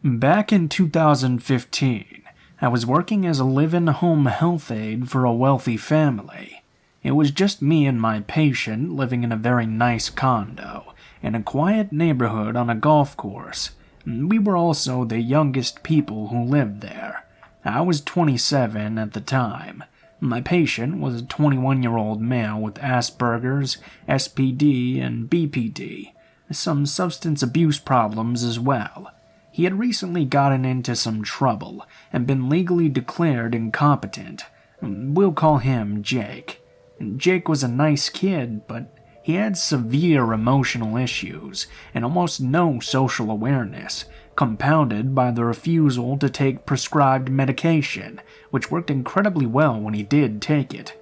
Back in 2015, I was working as a live-in home health aide for a wealthy family. It was just me and my patient living in a very nice condo, in a quiet neighborhood on a golf course. We were also the youngest people who lived there. I was 27 at the time. My patient was a 21-year-old male with Asperger's, SPD, and BPD, some substance abuse problems as well. He had recently gotten into some trouble and been legally declared incompetent. We'll call him Jake. Jake was a nice kid, but he had severe emotional issues and almost no social awareness, compounded by the refusal to take prescribed medication, which worked incredibly well when he did take it.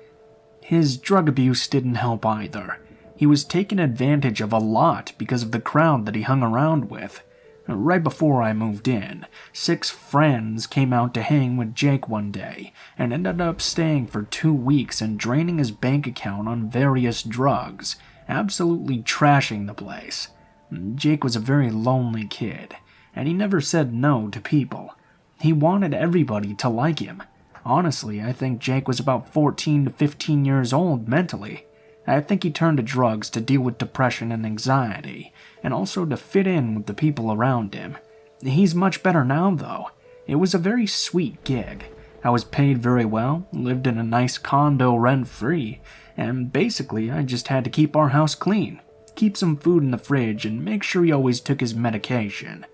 His drug abuse didn't help either. He was taken advantage of a lot because of the crowd that he hung around with. Right before I moved in, 6 friends came out to hang with Jake one day and ended up staying for 2 weeks and draining his bank account on various drugs, absolutely trashing the place. Jake was a very lonely kid, and he never said no to people. He wanted everybody to like him. Honestly, I think Jake was about 14 to 15 years old mentally. I think he turned to drugs to deal with depression and anxiety, and also to fit in with the people around him. He's much better now, though. It was a very sweet gig. I was paid very well, lived in a nice condo rent-free, and basically I just had to keep our house clean, keep some food in the fridge, and make sure he always took his medication.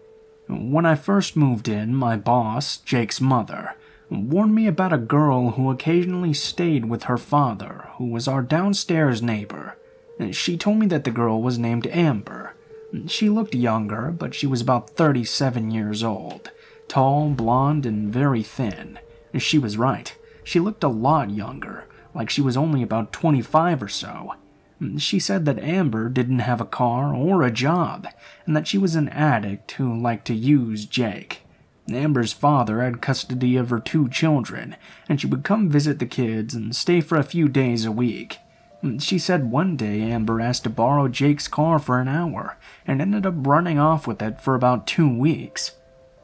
When I first moved in, my boss, Jake's mother, warned me about a girl who occasionally stayed with her father, who was our downstairs neighbor. She told me that the girl was named Amber. She looked younger, but she was about 37 years old, tall, blonde, and very thin. She was right. She looked a lot younger, like she was only about 25 or so. She said that Amber didn't have a car or a job, and that she was an addict who liked to use Jake. Amber's father had custody of her 2 children, and she would come visit the kids and stay for a few days a week. She said one day Amber asked to borrow Jake's car for an hour, and ended up running off with it for about 2 weeks.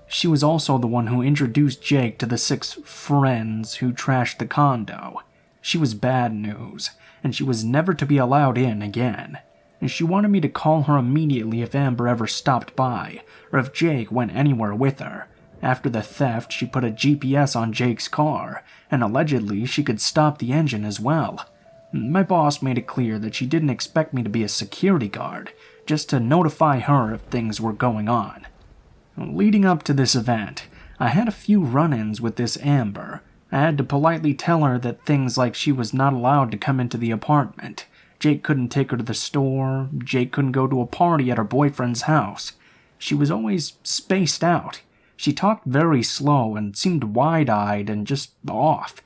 She was also the one who introduced Jake to the 6 friends who trashed the condo. She was bad news, and she was never to be allowed in again. She wanted me to call her immediately if Amber ever stopped by, or if Jake went anywhere with her. After the theft, she put a GPS on Jake's car, and allegedly she could stop the engine as well. My boss made it clear that she didn't expect me to be a security guard, just to notify her if things were going on. Leading up to this event, I had a few run-ins with this Amber. I had to politely tell her that things like she was not allowed to come into the apartment, Jake couldn't take her to the store, Jake couldn't go to a party at her boyfriend's house. She was always spaced out. She talked very slow and seemed wide-eyed and just off.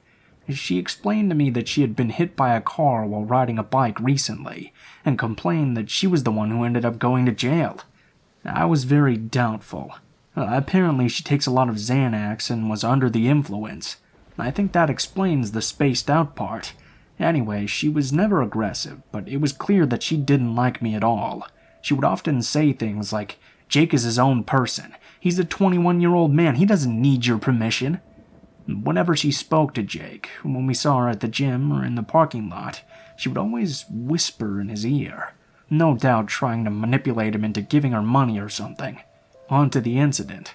She explained to me that she had been hit by a car while riding a bike recently, and complained that she was the one who ended up going to jail. I was very doubtful. Apparently she takes a lot of Xanax and was under the influence. I think that explains the spaced-out part. Anyway, she was never aggressive, but it was clear that she didn't like me at all. She would often say things like, "Jake is his own person. He's a 21-year-old man. He doesn't need your permission." Whenever she spoke to Jake, when we saw her at the gym or in the parking lot, she would always whisper in his ear, no doubt trying to manipulate him into giving her money or something. On to the incident.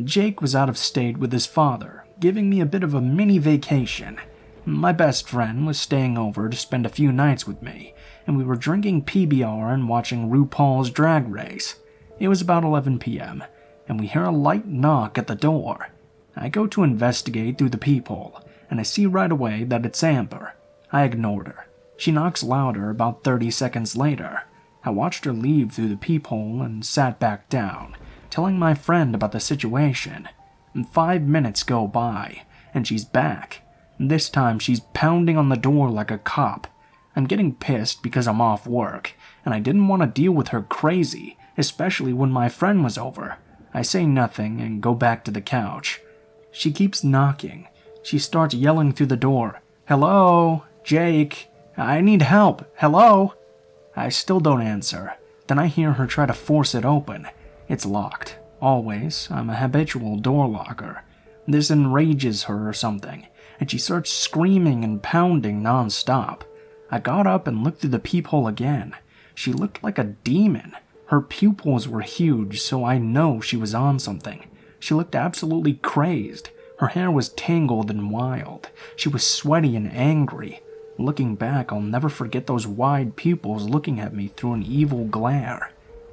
Jake was out of state with his father, giving me a bit of a mini vacation. My best friend was staying over to spend a few nights with me, and we were drinking PBR and watching RuPaul's Drag Race. It was about 11 p.m., and we hear a light knock at the door. I go to investigate through the peephole, and I see right away that it's Amber. I ignored her. She knocks louder about 30 seconds later. I watched her leave through the peephole and sat back down, telling my friend about the situation. 5 minutes go by, and she's back. This time she's pounding on the door like a cop. I'm getting pissed because I'm off work, and I didn't want to deal with her crazy, especially when my friend was over. I say nothing and go back to the couch. She keeps knocking. She starts yelling through the door, "Hello? Jake? I need help. Hello?" I still don't answer. Then I hear her try to force it open. It's locked. Always, I'm a habitual door locker. This enrages her or something, and she starts screaming and pounding non-stop. I got up and looked through the peephole again. She looked like a demon. Her pupils were huge, so I know she was on something. She looked absolutely crazed. Her hair was tangled and wild. She was sweaty and angry. Looking back, I'll never forget those wide pupils looking at me through an evil glare.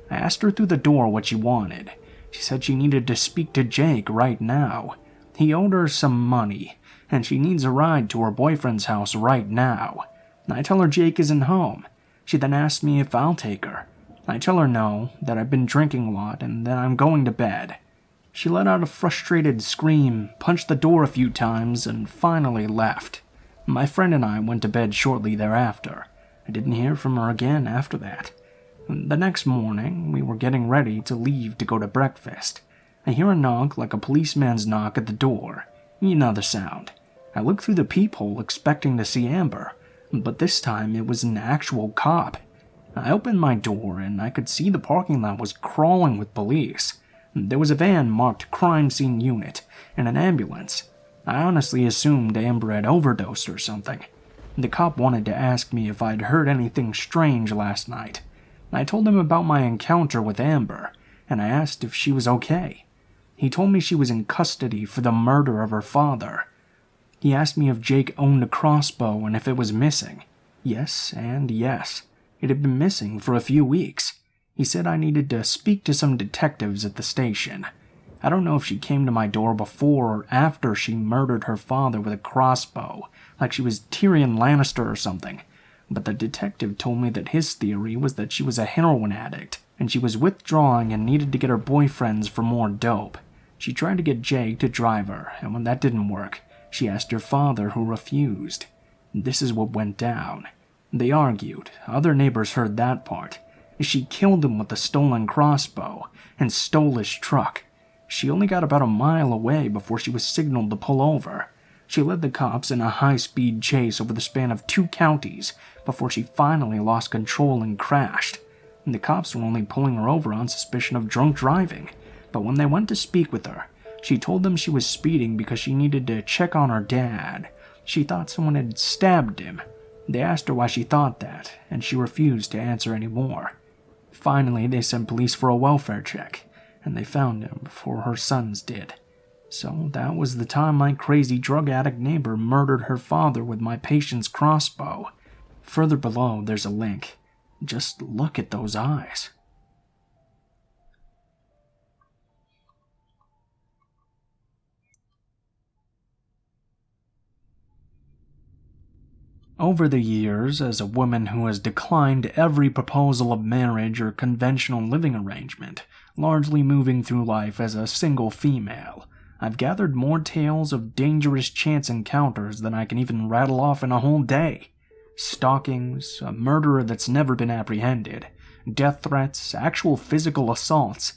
I asked her through the door what she wanted. She said she needed to speak to Jake right now. He owed her some money, and she needs a ride to her boyfriend's house right now. I tell her Jake isn't home. She then asks me if I'll take her. I tell her no, that I've been drinking a lot, and that I'm going to bed. She let out a frustrated scream, punched the door a few times, and finally left. My friend and I went to bed shortly thereafter. I didn't hear from her again after that. The next morning, we were getting ready to leave to go to breakfast. I hear a knock like a policeman's knock at the door. You know the sound. I look through the peephole expecting to see Amber, but this time it was an actual cop. I opened my door and I could see the parking lot was crawling with police. There was a van marked crime scene unit and an ambulance. I honestly assumed Amber had overdosed or something. The cop wanted to ask me if I'd heard anything strange last night. I told him about my encounter with Amber, and I asked if she was okay. He told me she was in custody for the murder of her father. He asked me if Jake owned a crossbow and if it was missing. Yes, and yes. It had been missing for a few weeks. He said I needed to speak to some detectives at the station. I don't know if she came to my door before or after she murdered her father with a crossbow, like she was Tyrion Lannister or something. But the detective told me that his theory was that she was a heroin addict, and she was withdrawing and needed to get her boyfriends for more dope. She tried to get Jake to drive her, and when that didn't work, she asked her father, who refused. This is what went down. They argued. Other neighbors heard that part. She killed him with a stolen crossbow and stole his truck. She only got about a mile away before she was signaled to pull over. She led the cops in a high-speed chase over the span of 2 counties before she finally lost control and crashed. The cops were only pulling her over on suspicion of drunk driving, but when they went to speak with her, she told them she was speeding because she needed to check on her dad. She thought someone had stabbed him. They asked her why she thought that, and she refused to answer any more. Finally, they sent police for a welfare check, and they found him before her sons did. So that was the time my crazy drug addict neighbor murdered her father with my patient's crossbow. Further below, there's a link. Just look at those eyes. Over the years, as a woman who has declined every proposal of marriage or conventional living arrangement, largely moving through life as a single female, I've gathered more tales of dangerous chance encounters than I can even rattle off in a whole day. Stalkings, a murderer that's never been apprehended, death threats, actual physical assaults,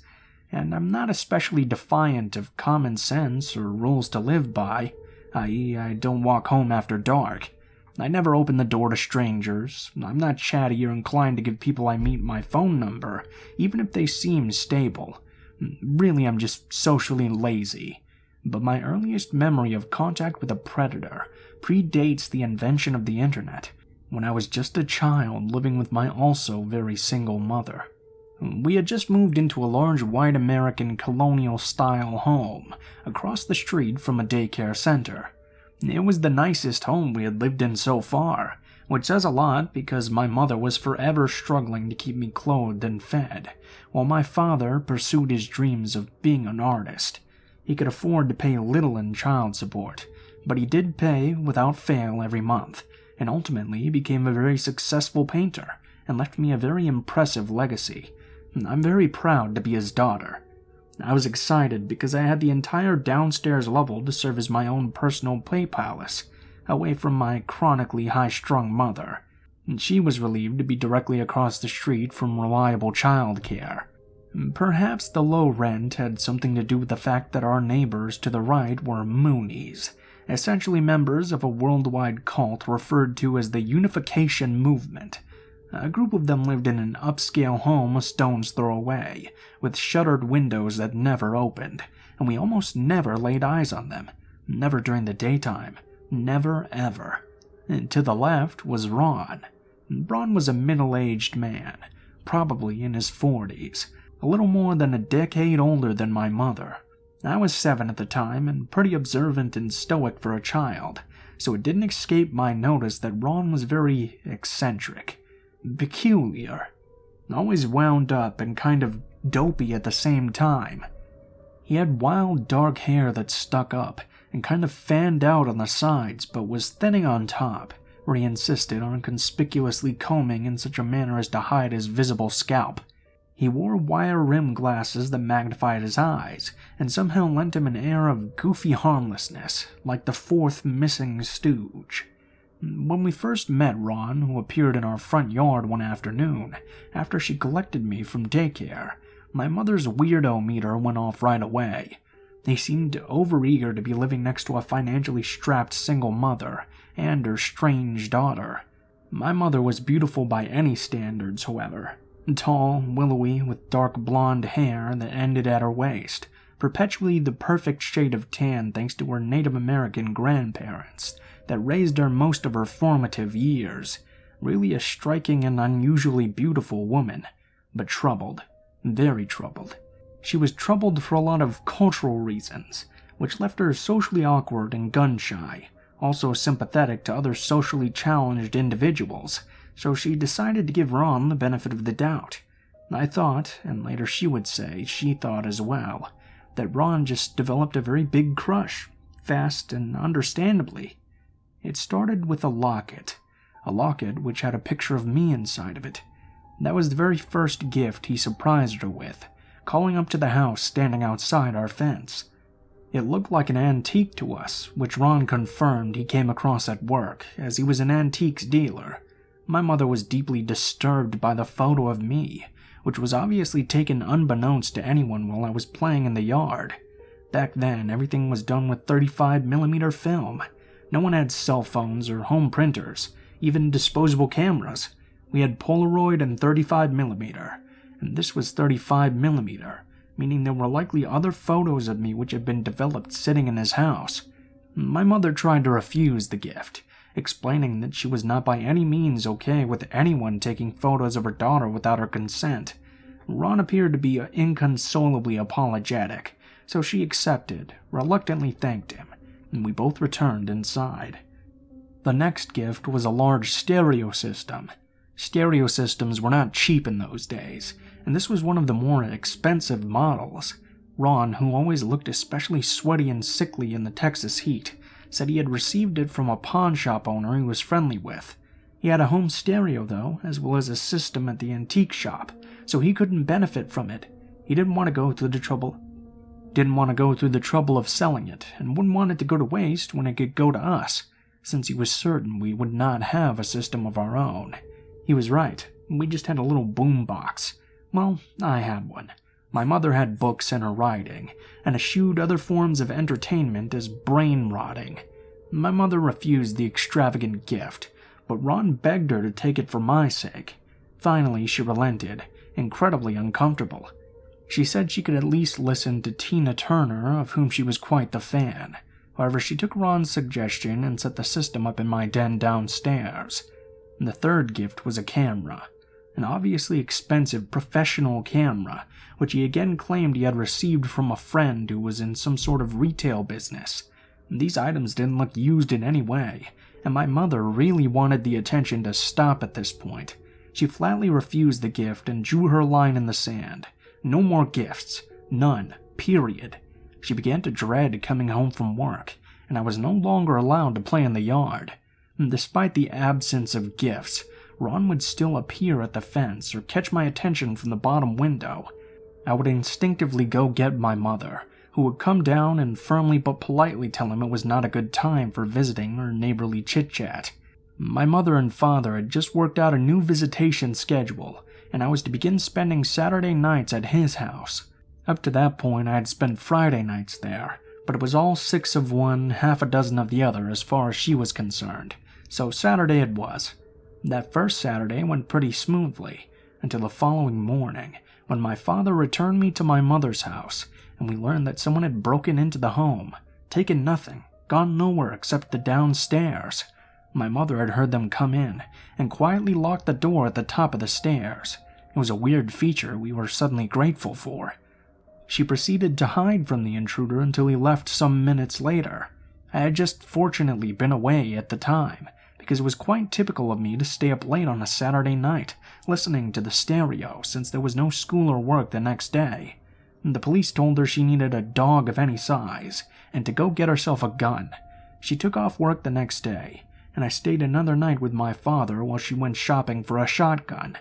and I'm not especially defiant of common sense or rules to live by, i.e. I don't walk home after dark. I never open the door to strangers. I'm not chatty or inclined to give people I meet my phone number, even if they seem stable. Really, I'm just socially lazy. But my earliest memory of contact with a predator predates the invention of the internet, when I was just a child living with my also very single mother. We had just moved into a large white American colonial-style home across the street from a daycare center. It was the nicest home we had lived in so far, which says a lot because my mother was forever struggling to keep me clothed and fed, while my father pursued his dreams of being an artist. He could afford to pay little in child support, but he did pay without fail every month, and ultimately became a very successful painter and left me a very impressive legacy. I'm very proud to be his daughter. I was excited because I had the entire downstairs level to serve as my own personal play palace, away from my chronically high-strung mother, and she was relieved to be directly across the street from reliable childcare. Perhaps the low rent had something to do with the fact that our neighbors to the right were Moonies, essentially members of a worldwide cult referred to as the Unification Movement. A group of them lived in an upscale home a stone's throw away, with shuttered windows that never opened, and we almost never laid eyes on them. Never during the daytime. Never ever. And to the left was Ron. Ron was a middle-aged man, probably in his 40s, a little more than a decade older than my mother. I was 7 at the time and pretty observant and stoic for a child, so it didn't escape my notice that Ron was very eccentric. Peculiar. Always wound up and kind of dopey at the same time. He had wild dark hair that stuck up and kind of fanned out on the sides but was thinning on top, where he insisted on conspicuously combing in such a manner as to hide his visible scalp. He wore wire-rimmed glasses that magnified his eyes and somehow lent him an air of goofy harmlessness, like the fourth missing Stooge. When we first met Ron, who appeared in our front yard one afternoon, after she collected me from daycare, my mother's weirdo meter went off right away. He seemed overeager to be living next to a financially strapped single mother and her strange daughter. My mother was beautiful by any standards, however. Tall, willowy, with dark blonde hair that ended at her waist, perpetually the perfect shade of tan thanks to her Native American grandparents that raised her most of her formative years. Really a striking and unusually beautiful woman, but troubled. Very troubled. She was troubled for a lot of cultural reasons, which left her socially awkward and gun-shy, also sympathetic to other socially challenged individuals, so she decided to give Ron the benefit of the doubt. I thought, and later she would say she thought as well, that Ron just developed a very big crush, fast and understandably. It started with a locket which had a picture of me inside of it. That was the very first gift he surprised her with, calling up to the house standing outside our fence. It looked like an antique to us, which Ron confirmed he came across at work, as he was an antiques dealer. My mother was deeply disturbed by the photo of me, which was obviously taken unbeknownst to anyone while I was playing in the yard. Back then, everything was done with 35mm film. No one had cell phones or home printers, even disposable cameras. We had Polaroid and 35mm, and this was 35mm, meaning there were likely other photos of me which had been developed sitting in his house. My mother tried to refuse the gift, explaining that she was not by any means okay with anyone taking photos of her daughter without her consent. Ron appeared to be inconsolably apologetic, so she accepted, reluctantly thanked him, and we both returned inside. The next gift was a large stereo system. Stereo systems were not cheap in those days, and this was one of the more expensive models. Ron, who always looked especially sweaty and sickly in the Texas heat, said he had received it from a pawn shop owner he was friendly with. He had a home stereo, though, as well as a system at the antique shop, so he couldn't benefit from it. He didn't want to go through the trouble of selling it, and wouldn't want it to go to waste when it could go to us, since he was certain we would not have a system of our own. He was right. We just had a little boom box. Well, I had one. My mother had books and her writing, and eschewed other forms of entertainment as brain-rotting. My mother refused the extravagant gift, but Ron begged her to take it for my sake. Finally, she relented, incredibly uncomfortable. She said she could at least listen to Tina Turner, of whom she was quite the fan. However, she took Ron's suggestion and set the system up in my den downstairs. The third gift was a camera, an obviously expensive professional camera, which he again claimed he had received from a friend who was in some sort of retail business. These items didn't look used in any way, and my mother really wanted the attention to stop at this point. She flatly refused the gift and drew her line in the sand. No more gifts. None. Period. She began to dread coming home from work, and I was no longer allowed to play in the yard. Despite the absence of gifts, Ron would still appear at the fence or catch my attention from the bottom window. I would instinctively go get my mother, who would come down and firmly but politely tell him it was not a good time for visiting or neighborly chit-chat. My mother and father had just worked out a new visitation schedule, and I was to begin spending Saturday nights at his house. Up to that point, I had spent Friday nights there, but it was all 6 of one, half a dozen of the other as far as she was concerned, so Saturday it was. That first Saturday went pretty smoothly, until the following morning, when my father returned me to my mother's house, and we learned that someone had broken into the home, taken nothing, gone nowhere except the downstairs. My mother had heard them come in, and quietly locked the door at the top of the stairs. It was a weird feature we were suddenly grateful for. She proceeded to hide from the intruder until he left some minutes later. I had just fortunately been away at the time, because it was quite typical of me to stay up late on a Saturday night, listening to the stereo since there was no school or work the next day. The police told her she needed a dog of any size, and to go get herself a gun. She took off work the next day, and I stayed another night with my father while she went shopping for a shotgun.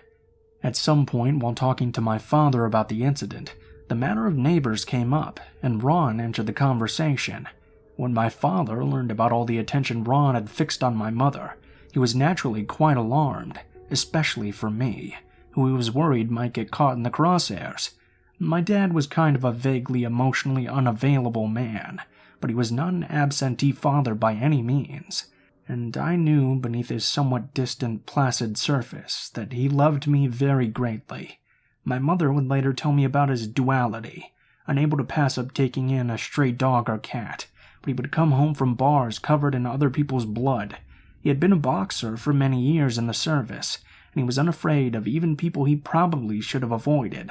At some point, while talking to my father about the incident, the matter of neighbors came up, and Ron entered the conversation. When my father learned about all the attention Ron had fixed on my mother, he was naturally quite alarmed, especially for me, who he was worried might get caught in the crosshairs. My dad was kind of a vaguely emotionally unavailable man, but he was not an absentee father by any means, and I knew beneath his somewhat distant, placid surface that he loved me very greatly. My mother would later tell me about his duality, unable to pass up taking in a stray dog or cat, but he would come home from bars covered in other people's blood. He had been a boxer for many years in the service, and he was unafraid of even people he probably should have avoided.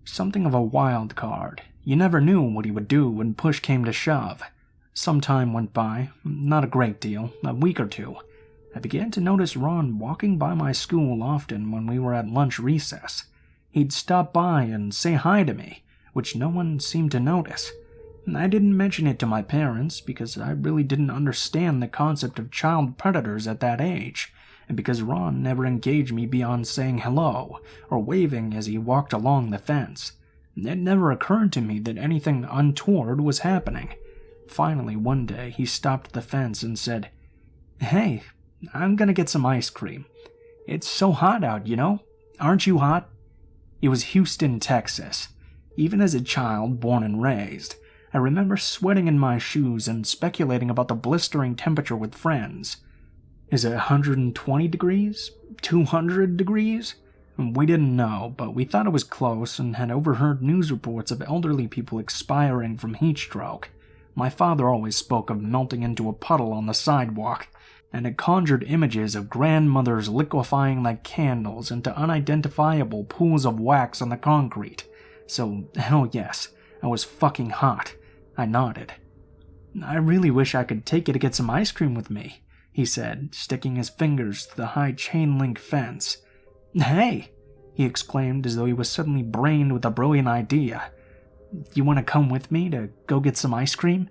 Something of a wild card. You never knew what he would do when push came to shove. Some time went by, not a great deal, a week or two. I began to notice Ron walking by my school often when we were at lunch recess. He'd stop by and say hi to me, which no one seemed to notice. I didn't mention it to my parents because I really didn't understand the concept of child predators at that age, and because Ron never engaged me beyond saying hello or waving as he walked along the fence. It never occurred to me that anything untoward was happening. Finally, one day, he stopped the fence and said, "Hey, I'm gonna get some ice cream. It's so hot out, you know? Aren't you hot?" It was Houston, Texas. Even as a child born and raised, I remember sweating in my shoes and speculating about the blistering temperature with friends. Is it 120 degrees? 200 degrees? We didn't know, but we thought it was close and had overheard news reports of elderly people expiring from heat stroke. My father always spoke of melting into a puddle on the sidewalk, and had conjured images of grandmothers liquefying like candles into unidentifiable pools of wax on the concrete. So, hell yes, I was fucking hot. I nodded. "I really wish I could take you to get some ice cream with me," he said, sticking his fingers to the high chain-link fence. "Hey!" he exclaimed as though he was suddenly brained with a brilliant idea. "You want to come with me to go get some ice cream?"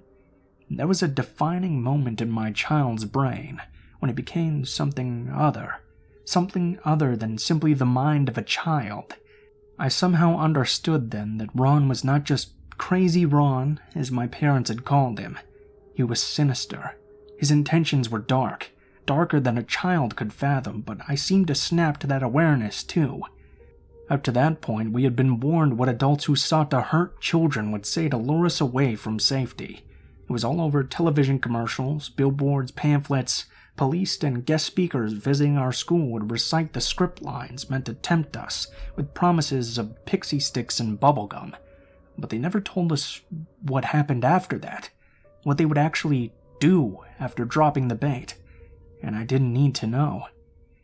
There was a defining moment in my child's brain when it became something other than simply the mind of a child. I somehow understood then that Ron was not just Crazy Ron, as my parents had called him. He was sinister. His intentions were dark, darker than a child could fathom, but I seemed to snap to that awareness too. Up to that point, we had been warned what adults who sought to hurt children would say to lure us away from safety. It was all over television commercials, billboards, pamphlets. Police and guest speakers visiting our school would recite the script lines meant to tempt us with promises of pixie sticks and bubblegum. But they never told us what happened after that, what they would actually do after dropping the bait. And I didn't need to know.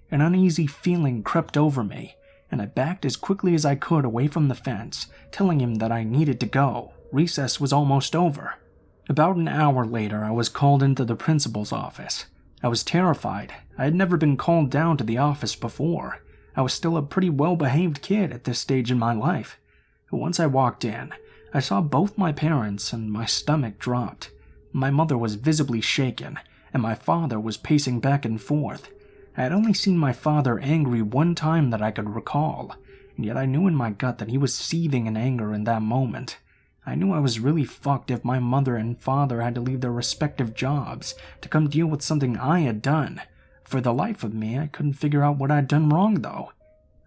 An uneasy feeling crept over me, and I backed as quickly as I could away from the fence, telling him that I needed to go. Recess was almost over. About an hour later, I was called into the principal's office. I was terrified. I had never been called down to the office before. I was still a pretty well-behaved kid at this stage in my life. Once I walked in, I saw both my parents and my stomach dropped. My mother was visibly shaken, and my father was pacing back and forth. I had only seen my father angry one time that I could recall, and yet I knew in my gut that he was seething in anger in that moment. I knew I was really fucked if my mother and father had to leave their respective jobs to come deal with something I had done. For the life of me, I couldn't figure out what I'd done wrong, though.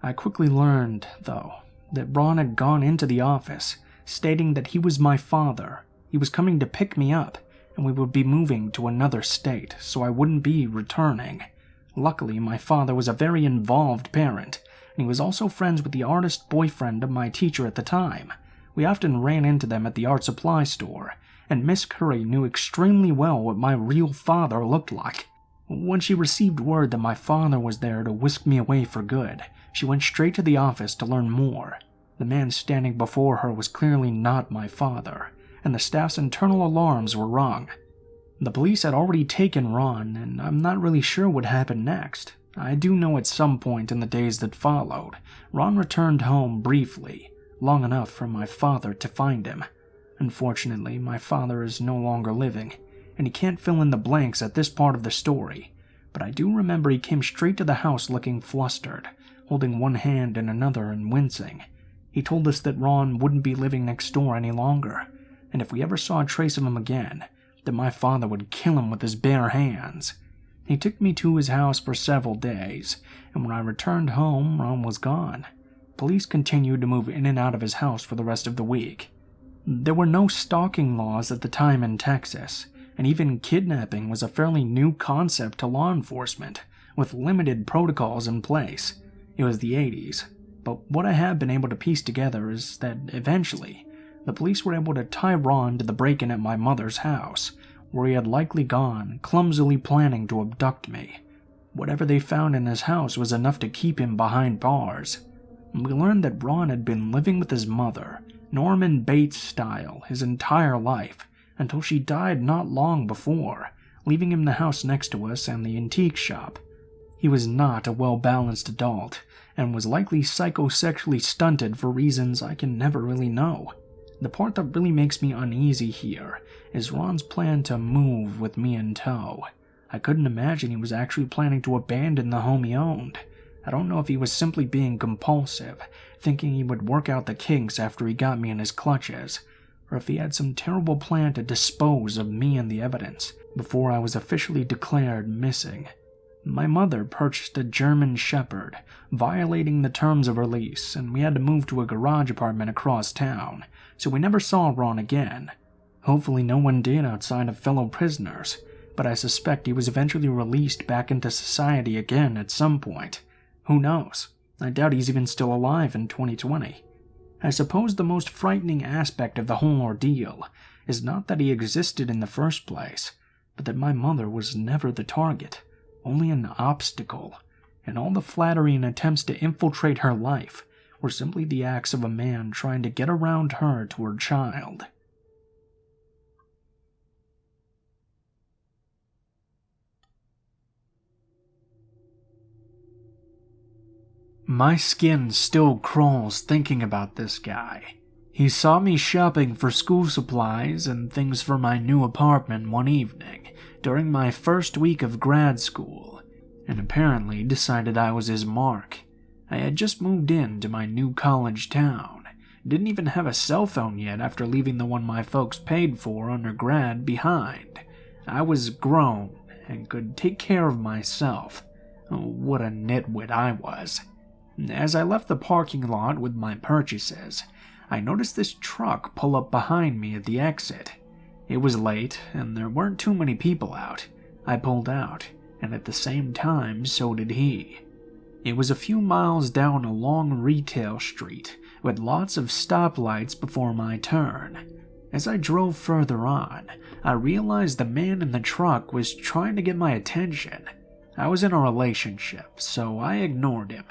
I quickly learned, though, that Ron had gone into the office, stating that he was my father. He was coming to pick me up, and we would be moving to another state, so I wouldn't be returning. Luckily, my father was a very involved parent, and he was also friends with the artist boyfriend of my teacher at the time. We often ran into them at the art supply store, and Miss Curry knew extremely well what my real father looked like. When she received word that my father was there to whisk me away for good, she went straight to the office to learn more. The man standing before her was clearly not my father, and the staff's internal alarms were rung. The police had already taken Ron, and I'm not really sure what happened next. I do know at some point in the days that followed, Ron returned home briefly, long enough for my father to find him. Unfortunately, my father is no longer living, and he can't fill in the blanks at this part of the story, but I do remember he came straight to the house looking flustered, holding one hand in another and wincing. He told us that Ron wouldn't be living next door any longer, and if we ever saw a trace of him again, that my father would kill him with his bare hands. He took me to his house for several days, and when I returned home, Ron was gone. Police continued to move in and out of his house for the rest of the week. There were no stalking laws at the time in Texas, and even kidnapping was a fairly new concept to law enforcement, with limited protocols in place. It was the 80s, but what I have been able to piece together is that eventually, the police were able to tie Ron to the break-in at my mother's house, where he had likely gone, clumsily planning to abduct me. Whatever they found in his house was enough to keep him behind bars. We learned that Ron had been living with his mother, Norman Bates style, his entire life, until she died not long before, leaving him the house next to us and the antique shop. He was not a well-balanced adult, and was likely psychosexually stunted for reasons I can never really know. The part that really makes me uneasy here is Ron's plan to move with me in tow. I couldn't imagine he was actually planning to abandon the home he owned. I don't know if he was simply being compulsive, thinking he would work out the kinks after he got me in his clutches, or if he had some terrible plan to dispose of me and the evidence before I was officially declared missing. My mother purchased a German Shepherd, violating the terms of her lease, and we had to move to a garage apartment across town, so we never saw Ron again. Hopefully no one did outside of fellow prisoners, but I suspect he was eventually released back into society again at some point. Who knows? I doubt he's even still alive in 2020. I suppose the most frightening aspect of the whole ordeal is not that he existed in the first place, but that my mother was never the target, only an obstacle, and all the flattery and attempts to infiltrate her life were simply the acts of a man trying to get around her to her child. My skin still crawls thinking about this guy. He saw me shopping for school supplies and things for my new apartment one evening during my first week of grad school, and apparently decided I was his mark. I had just moved into my new college town, didn't even have a cell phone yet after leaving the one my folks paid for undergrad behind. I was grown and could take care of myself. What a nitwit I was. As I left the parking lot with my purchases, I noticed this truck pull up behind me at the exit. It was late, and there weren't too many people out. I pulled out, and at the same time, so did he. It was a few miles down a long retail street, with lots of stoplights before my turn. As I drove further on, I realized the man in the truck was trying to get my attention. I was in a relationship, so I ignored him.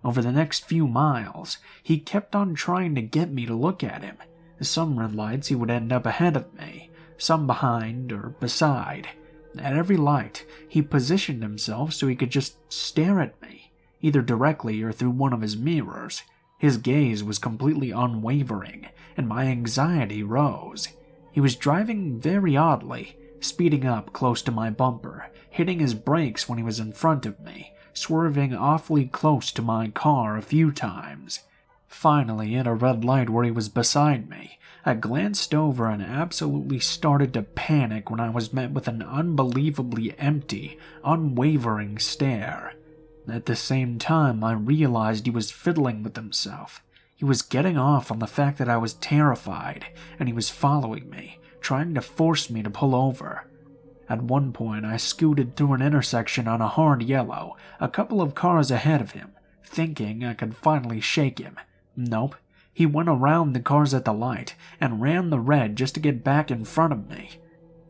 Over the next few miles, he kept on trying to get me to look at him. Some red lights he would end up ahead of me, some behind or beside. At every light, he positioned himself so he could just stare at me, either directly or through one of his mirrors. His gaze was completely unwavering, and my anxiety rose. He was driving very oddly, speeding up close to my bumper, hitting his brakes when he was in front of me, swerving awfully close to my car a few times. Finally, at a red light where he was beside me, I glanced over and absolutely started to panic when I was met with an unbelievably empty, unwavering stare. At the same time, I realized he was fiddling with himself. He was getting off on the fact that I was terrified, and he was following me, trying to force me to pull over. At one point, I scooted through an intersection on a hard yellow, a couple of cars ahead of him, thinking I could finally shake him. Nope. He went around the cars at the light and ran the red just to get back in front of me.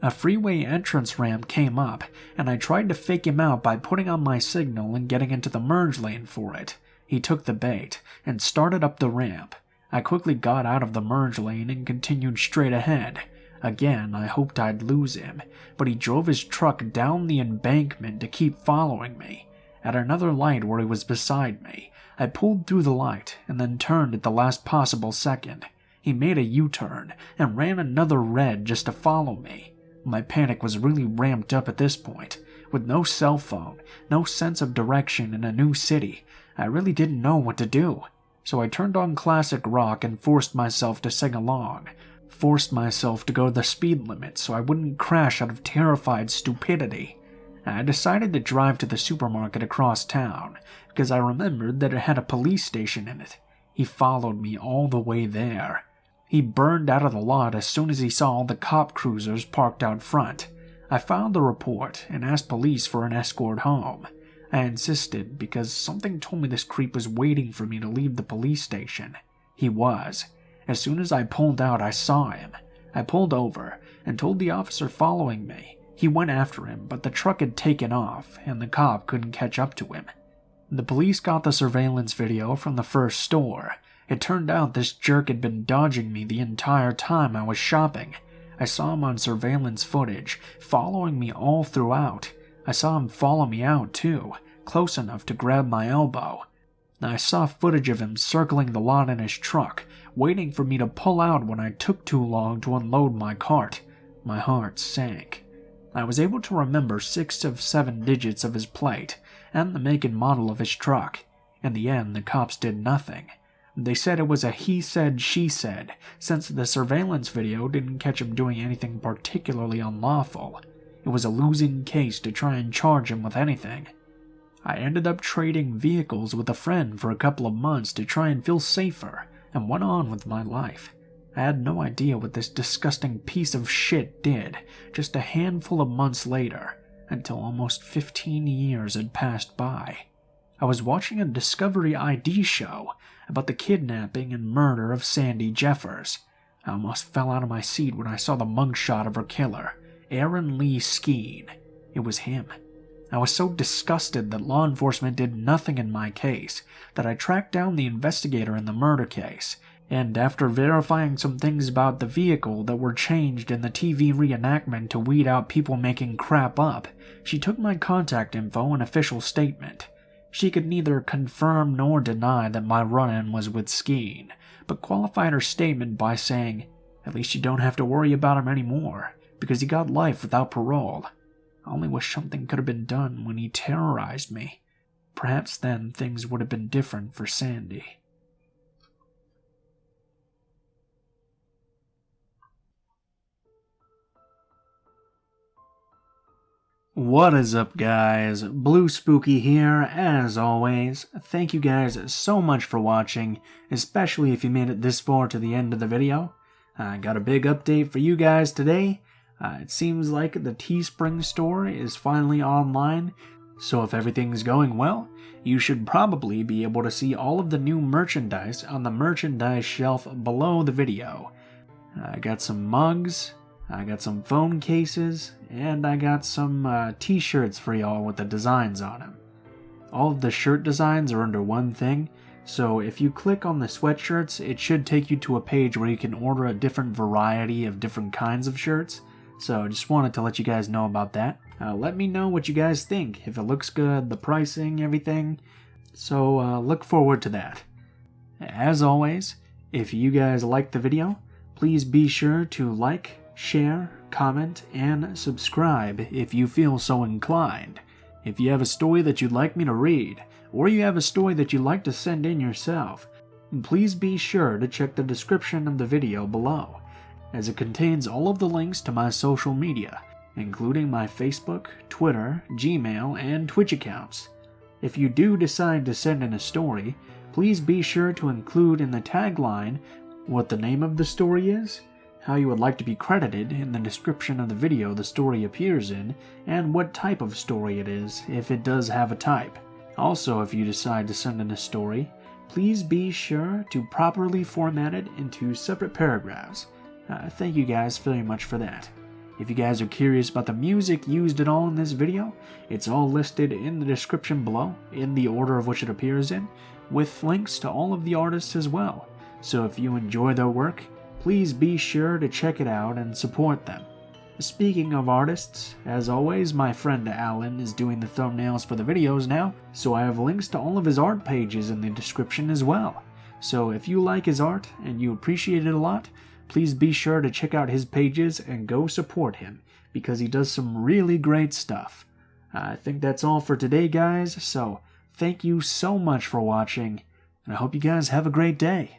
A freeway entrance ramp came up, and I tried to fake him out by putting on my signal and getting into the merge lane for it. He took the bait and started up the ramp. I quickly got out of the merge lane and continued straight ahead. Again, I hoped I'd lose him, but he drove his truck down the embankment to keep following me. At another light where he was beside me, I pulled through the light and then turned at the last possible second. He made a U-turn and ran another red just to follow me. My panic was really ramped up at this point. With no cell phone, no sense of direction in a new city, I really didn't know what to do. So I turned on classic rock and forced myself to sing along. Forced myself to go the speed limit so I wouldn't crash out of terrified stupidity. I decided to drive to the supermarket across town, because I remembered that it had a police station in it. He followed me all the way there. He burned out of the lot as soon as he saw all the cop cruisers parked out front. I filed the report and asked police for an escort home. I insisted because something told me this creep was waiting for me to leave the police station. He was. As soon as I pulled out, I saw him. I pulled over and told the officer following me. He went after him, but the truck had taken off, and the cop couldn't catch up to him. The police got the surveillance video from the first store. It turned out this jerk had been dodging me the entire time I was shopping. I saw him on surveillance footage, following me all throughout. I saw him follow me out, too, close enough to grab my elbow. I saw footage of him circling the lot in his truck, waiting for me to pull out when I took too long to unload my cart. My heart sank. I was able to remember 6 of 7 digits of his plate and the make and model of his truck. In the end, the cops did nothing. They said it was a he said, she said, since the surveillance video didn't catch him doing anything particularly unlawful. It was a losing case to try and charge him with anything. I ended up trading vehicles with a friend for a couple of months to try and feel safer, and went on with my life. I had no idea what this disgusting piece of shit did just a handful of months later, until almost 15 years had passed by. I was watching a Discovery ID show about the kidnapping and murder of Sandy Jeffers. I almost fell out of my seat when I saw the mugshot of her killer, Aaron Lee Skeen. It was him. I was so disgusted that law enforcement did nothing in my case that I tracked down the investigator in the murder case, and after verifying some things about the vehicle that were changed in the TV reenactment to weed out people making crap up, she took my contact info and official statement. She could neither confirm nor deny that my run-in was with Skeen, but qualified her statement by saying, "At least you don't have to worry about him anymore, because he got life without parole. I only wish something could have been done when he terrorized me. Perhaps then things would have been different for Sandy." What is up, guys? Blue Spooky here, as always. Thank you guys so much for watching, especially if you made it this far to the end of the video. I got a big update for you guys today. It seems like the Teespring store is finally online, so if everything's going well, you should probably be able to see all of the new merchandise on the merchandise shelf below the video. I got some mugs, I got some phone cases, and I got some t-shirts for y'all with the designs on them. All of the shirt designs are under one thing, so if you click on the sweatshirts, it should take you to a page where you can order a different variety of different kinds of shirts. So I just wanted to let you guys know about that. Let me know what you guys think, if it looks good, the pricing, everything. So look forward to that. As always, if you guys liked the video, please be sure to like, share, comment, and subscribe if you feel so inclined. If you have a story that you'd like me to read, or you have a story that you'd like to send in yourself, please be sure to check the description of the video below, as it contains all of the links to my social media, including my Facebook, Twitter, Gmail, and Twitch accounts. If you do decide to send in a story, please be sure to include in the tagline what the name of the story is, how you would like to be credited in the description of the video the story appears in, and what type of story it is, if it does have a type. Also, if you decide to send in a story, please be sure to properly format it into separate paragraphs. Thank you guys very much for that. If you guys are curious about the music used at all in this video, it's all listed in the description below, in the order of which it appears in, with links to all of the artists as well. So if you enjoy their work, please be sure to check it out and support them. Speaking of artists, as always, my friend Alan is doing the thumbnails for the videos now, so I have links to all of his art pages in the description as well. So if you like his art and you appreciate it a lot, please be sure to check out his pages and go support him, because he does some really great stuff. I think that's all for today, guys, so thank you so much for watching, and I hope you guys have a great day.